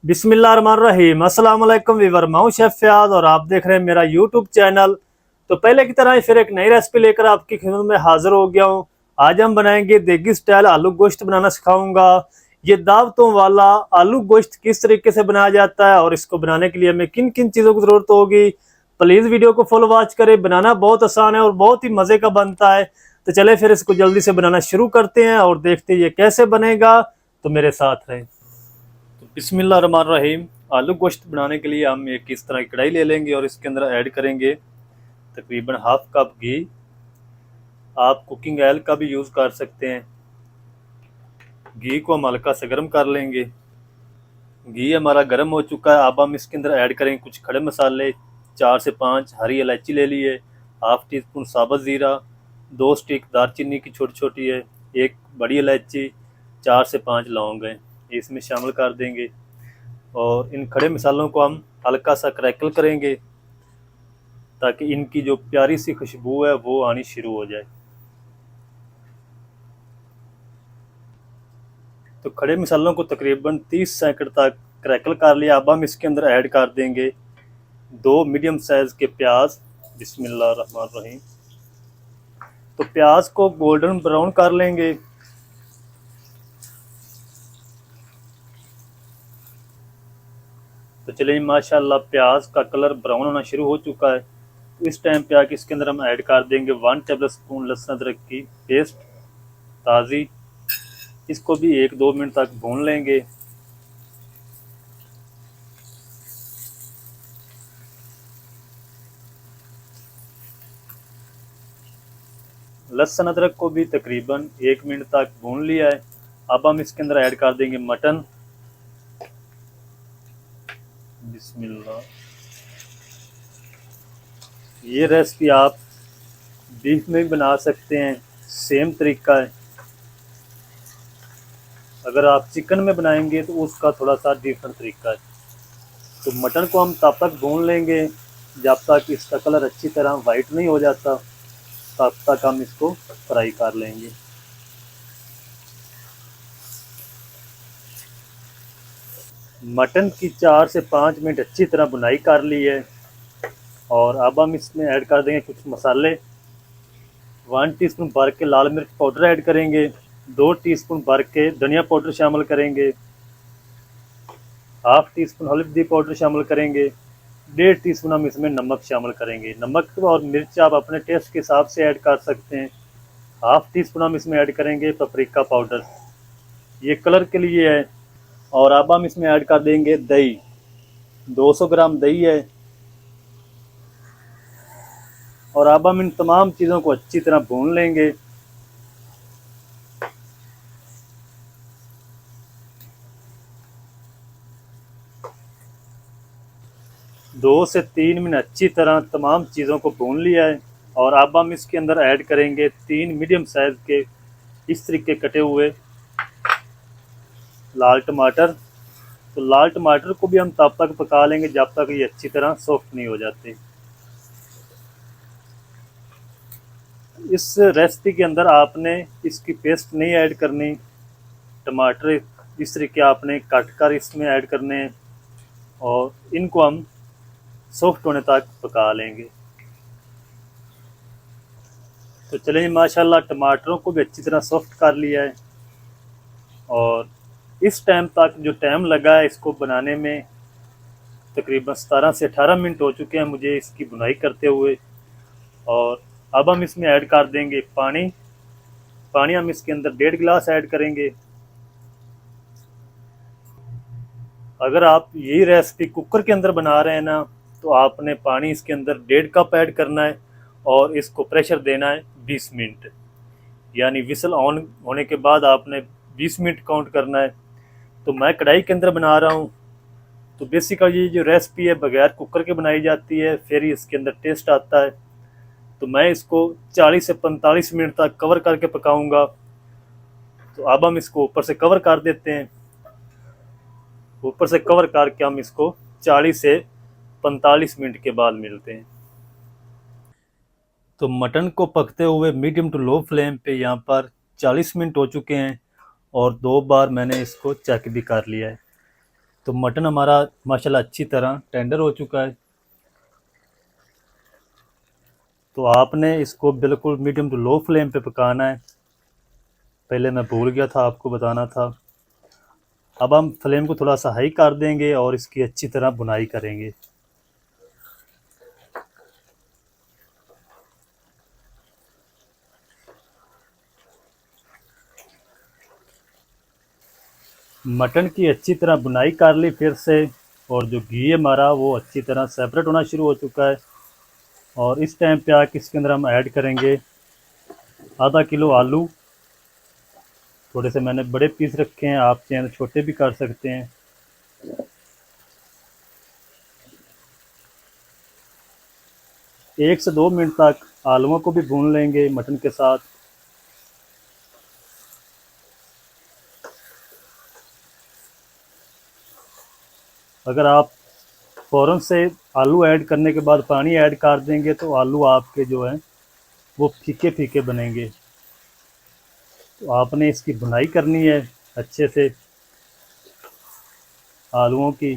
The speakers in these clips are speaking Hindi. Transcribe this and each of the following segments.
बिस्मिल्लाहिर्रहमानिर्रहीम। अस्सलाम वालेकुम वीवर, मैं हूं शेफ फयाज और आप देख रहे हैं मेरा यूट्यूब चैनल। तो पहले की तरह ही फिर एक नई रेसिपी लेकर आपकी खिदमत में हाजिर हो गया हूं। आज हम बनाएंगे देगी स्टाइल आलू गोश्त बनाना सिखाऊंगा। ये दावतों वाला आलू गोश्त किस तरीके से बनाया जाता है और इसको बनाने के लिए हमें किन किन चीज़ों की ज़रूरत होगी, प्लीज़ वीडियो को फुल वॉच करें। बनाना बहुत आसान है और बहुत ही मज़े का बनता है। तो चले फिर इसको जल्दी से बनाना शुरू करते हैं और देखते हैं ये कैसे बनेगा। तो मेरे साथ रहें। तो बिस्मिल्लाहिर्रहमानिर्रहीम। आलू गोश्त बनाने के लिए हम एक इस तरह की कढ़ाई ले लेंगे और इसके अंदर ऐड करेंगे तकरीबन हाफ कप घी। आप कुकिंग ऑयल का भी यूज़ कर सकते हैं। घी को हम हल्का सा गर्म कर लेंगे। घी हमारा गर्म हो चुका है। अब हम इसके अंदर ऐड करेंगे कुछ खड़े मसाले। 4 से 5 हरी इलायची ले लिए, हाफ टी स्पून साबुत ज़ीरा, 2 स्टिक दालचीनी की छोटी छोटी है, एक बड़ी इलायची, 4 से 5 लौंग हैं, इसमें शामिल कर देंगे। और इन खड़े मसालों को हम हल्का सा क्रैकल करेंगे ताकि इनकी जो प्यारी सी खुशबू है वो आनी शुरू हो जाए। तो खड़े मसालों को तकरीबन 30 सेकंड तक क्रैकल कर लिया। अब हम इसके अंदर ऐड कर देंगे 2 मीडियम साइज़ के प्याज। बिस्मिल्लाहिर्रहमानिर्रहीम। तो प्याज को गोल्डन ब्राउन कर लेंगे। तो चलिए माशाल्लाह प्याज का कलर ब्राउन होना शुरू हो चुका है। तो इस टाइम पे आके इसके अंदर हम ऐड कर देंगे 1 टेबल स्पून लहसुन अदरक की पेस्ट ताज़ी। इसको भी 1-2 मिनट तक भून लेंगे। लहसुन अदरक को भी तकरीबन 1 मिनट तक भून लिया है। अब हम इसके अंदर ऐड कर देंगे मटन। बिस्मिल्लाह। ये रेसिपी आप बीफ में भी बना सकते हैं, सेम तरीका है। अगर आप चिकन में बनाएंगे तो उसका थोड़ा सा डिफरेंट तरीका है। तो मटन को हम तब तक भून लेंगे जब तक इसका कलर अच्छी तरह वाइट नहीं हो जाता, तब तक हम इसको फ्राई कर लेंगे। मटन की 4 से 5 मिनट अच्छी तरह बुनाई कर ली है। और अब हम इसमें ऐड कर देंगे कुछ मसाले। 1 टीस्पून भर के लाल मिर्च पाउडर ऐड करेंगे, 2 टीस्पून भर के धनिया पाउडर शामिल करेंगे, हाफ टी स्पून हल्दी पाउडर शामिल करेंगे, 1.5 टीस्पून हम इसमें नमक शामिल करेंगे। नमक और मिर्च आप अपने टेस्ट के हिसाब से ऐड कर सकते हैं। हाफ टी स्पून हम इसमें ऐड करेंगे पपरिका पाउडर, ये कलर के लिए है। और अब हम इसमें ऐड कर देंगे दही। 200 ग्राम दही है। और अब हम इन तमाम चीज़ों को अच्छी तरह भून लेंगे। दो से 3 मिनट अच्छी तरह तमाम चीज़ों को भून लिया है। और अब हम इसके अंदर ऐड करेंगे 3 मीडियम साइज़ के इस तरीके कटे हुए लाल टमाटर। तो लाल टमाटर को भी हम तब तक पका लेंगे जब तक ये अच्छी तरह सॉफ्ट नहीं हो जाते। इस रेसिपी के अंदर आपने इसकी पेस्ट नहीं ऐड करनी। टमाटर इस तरीके आपने काट कर इसमें ऐड करने हैं और इनको हम सॉफ्ट होने तक पका लेंगे। तो चलिए माशाल्लाह टमाटरों को भी अच्छी तरह सॉफ्ट कर लिया है। और इस टाइम तक जो टाइम लगा है इसको बनाने में तकरीबन 17 से 18 मिनट हो चुके हैं मुझे इसकी बुनाई करते हुए। और अब हम इसमें ऐड कर देंगे पानी। पानी हम इसके अंदर 1.5 गिलास ऐड करेंगे। अगर आप यही रेसिपी कुकर के अंदर बना रहे हैं ना, तो आपने पानी इसके अंदर 1.5 कप ऐड करना है और इसको प्रेशर देना है 20 मिनट। यानी विसल ऑन होने के बाद आपने 20 मिनट काउंट करना है। तो मैं कढ़ाई के अंदर बना रहा हूँ। तो बेसिकली ये जो रेसिपी है बगैर कुकर के बनाई जाती है, फिर इसके अंदर टेस्ट आता है। तो मैं इसको 40 से 45 मिनट तक कवर करके पकाऊंगा। तो अब हम इसको ऊपर से कवर कर देते हैं। ऊपर से कवर करके हम इसको 40 से 45 मिनट के बाद मिलते हैं। तो मटन को पकते हुए मीडियम टू लो फ्लेम पे यहाँ पर 40 मिनट हो चुके हैं और 2 बार मैंने इसको चेक भी कर लिया है। तो मटन हमारा माशाल्लाह अच्छी तरह टेंडर हो चुका है। तो आपने इसको बिल्कुल मीडियम टू लो फ्लेम पे पकाना है। पहले मैं भूल गया था आपको बताना था। अब हम फ्लेम को थोड़ा सा हाई कर देंगे और इसकी अच्छी तरह भुनाई करेंगे। मटन की अच्छी तरह भुनाई कर ली फिर से, और जो घी हमारा वो अच्छी तरह सेपरेट होना शुरू हो चुका है। और इस टाइम पे आके इसके अंदर हम ऐड करेंगे आधा किलो आलू। थोड़े से मैंने बड़े पीस रखे हैं, आप चाहें तो छोटे भी कर सकते हैं। एक से 2 मिनट तक आलूओं को भी भून लेंगे मटन के साथ। अगर आप फ़ौरन से आलू ऐड करने के बाद पानी ऐड कर देंगे तो आलू आपके जो हैं वो फीके फीके बनेंगे। तो आपने इसकी भुनाई करनी है अच्छे से आलूओं की।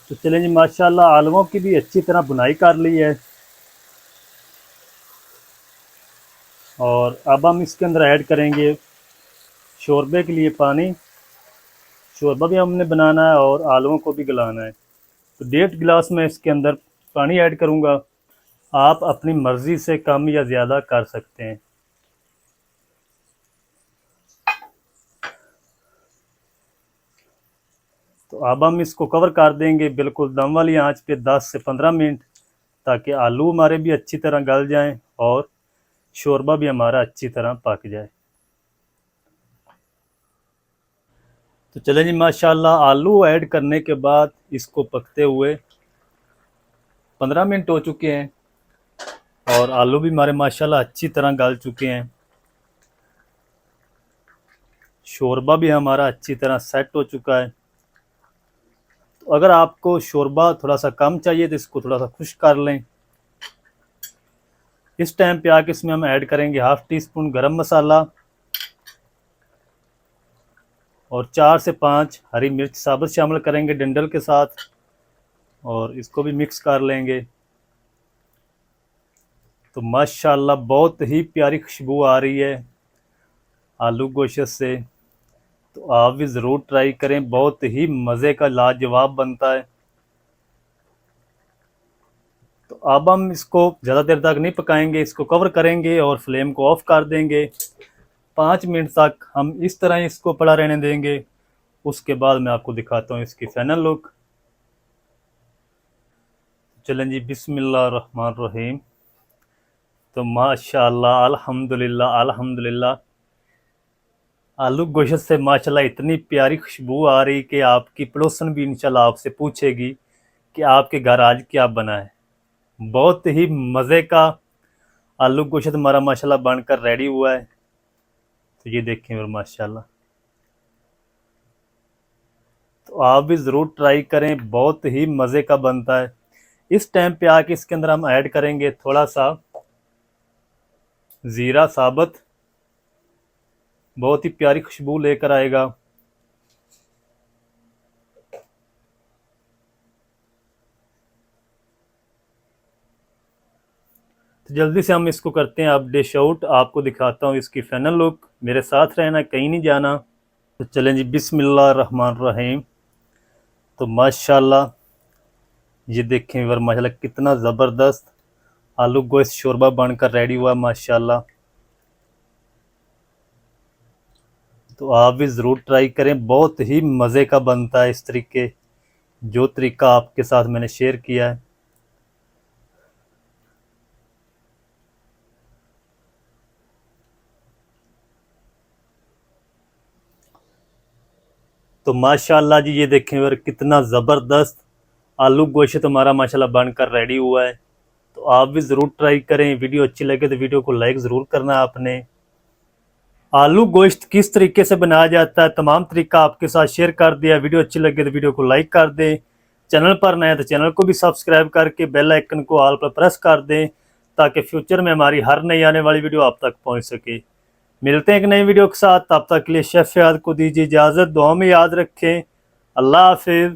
तो चलें जी, माशाल्लाह आलूओं की भी अच्छी तरह भुनाई कर ली है। और अब हम इसके अंदर ऐड करेंगे शोरबे के लिए पानी। शोरबा भी हमने बनाना है और आलूओं को भी गलाना है। तो 1.5 गिलास में इसके अंदर पानी ऐड करूँगा। आप अपनी मर्ज़ी से कम या ज़्यादा कर सकते हैं। तो अब हम इसको कवर कर देंगे बिल्कुल दम वाली आंच पे 10 से 15 मिनट, ताकि आलू हमारे भी अच्छी तरह गल जाएं और शोरबा भी हमारा अच्छी तरह पक जाए। तो चलें जी, माशाल्लाह आलू ऐड करने के बाद इसको पकते हुए 15 मिनट हो चुके हैं और आलू भी हमारे माशाल्लाह अच्छी तरह गल चुके हैं। शोरबा भी हमारा अच्छी तरह सेट हो चुका है। तो अगर आपको शोरबा थोड़ा सा कम चाहिए तो इसको थोड़ा सा खुश्क कर लें। इस टाइम पे आके इसमें हम ऐड करेंगे हाफ़ टी स्पून गरम मसाला और 4 से 5 हरी मिर्च साबुत शामिल करेंगे डंडल के साथ, और इसको भी मिक्स कर लेंगे। तो माशाल्लाह बहुत ही प्यारी खुशबू आ रही है आलू गोश्त से। तो आप भी ज़रूर ट्राई करें, बहुत ही मज़े का लाजवाब बनता है। तो अब हम इसको ज़्यादा देर तक नहीं पकाएंगे, इसको कवर करेंगे और फ्लेम को ऑफ़ कर देंगे। 5 मिनट तक हम इस तरह इसको पड़ा रहने देंगे। उसके बाद मैं आपको दिखाता हूँ इसकी फाइनल लुक। चलें जी, बिस्मिल्लाह रहमान रहीम। तो माशाल्लाह अल्हम्दुलिल्लाह अल्हम्दुलिल्लाह, आलू गोश्त से माशाल्लाह इतनी प्यारी खुशबू आ रही कि आपकी पड़ोसन भी इंशाल्लाह आपसे पूछेगी कि आपके घर आज क्या बना है। बहुत ही मज़े का आलू गोश्त हमारा माशाल्लाह बनकर रेडी हुआ है। तो ये देखें और माशाल्लाह, तो आप भी ज़रूर ट्राई करें, बहुत ही मज़े का बनता है। इस टाइम पे आके इसके अंदर हम ऐड करेंगे थोड़ा सा ज़ीरा साबुत, बहुत ही प्यारी खुशबू लेकर आएगा। तो जल्दी से हम इसको करते हैं अब डिश आउट। आपको दिखाता हूँ इसकी फाइनल लुक। मेरे साथ रहना, कहीं नहीं जाना। तो चलें जी, बिस्मिल्लाह रहमान रहीम। तो माशाल्लाह ये देखें वर माशाल्लाह कितना ज़बरदस्त आलू गोश्त शोरबा बनकर रेडी हुआ माशाल्लाह। तो आप भी ज़रूर ट्राई करें, बहुत ही मज़े का बनता है इस तरीके, जो तरीका आपके साथ मैंने शेयर किया है। तो माशाल्लाह जी ये देखें और कितना ज़बरदस्त आलू गोश्त हमारा माशाल्लाह बनकर रेडी हुआ है। तो आप भी ज़रूर ट्राई करें। वीडियो अच्छी लगे तो वीडियो को लाइक ज़रूर करना आपने। आलू गोश्त किस तरीके से बनाया जाता है तमाम तरीका आपके साथ शेयर कर दिया। वीडियो अच्छी लगे तो वीडियो को लाइक कर दें, चैनल पर नए हैं तो चैनल को भी सब्सक्राइब करके बेल आइकन को ऑल पर प्रेस कर दें, ताकि फ्यूचर में हमारी हर नई आने वाली वीडियो आप तक पहुंच सके। मिलते हैं एक नई वीडियो के साथ, तब तक के लिए शेफ फयाद को दीजिए इजाज़त। दुआ में याद रखें। अल्लाह हाफिज़।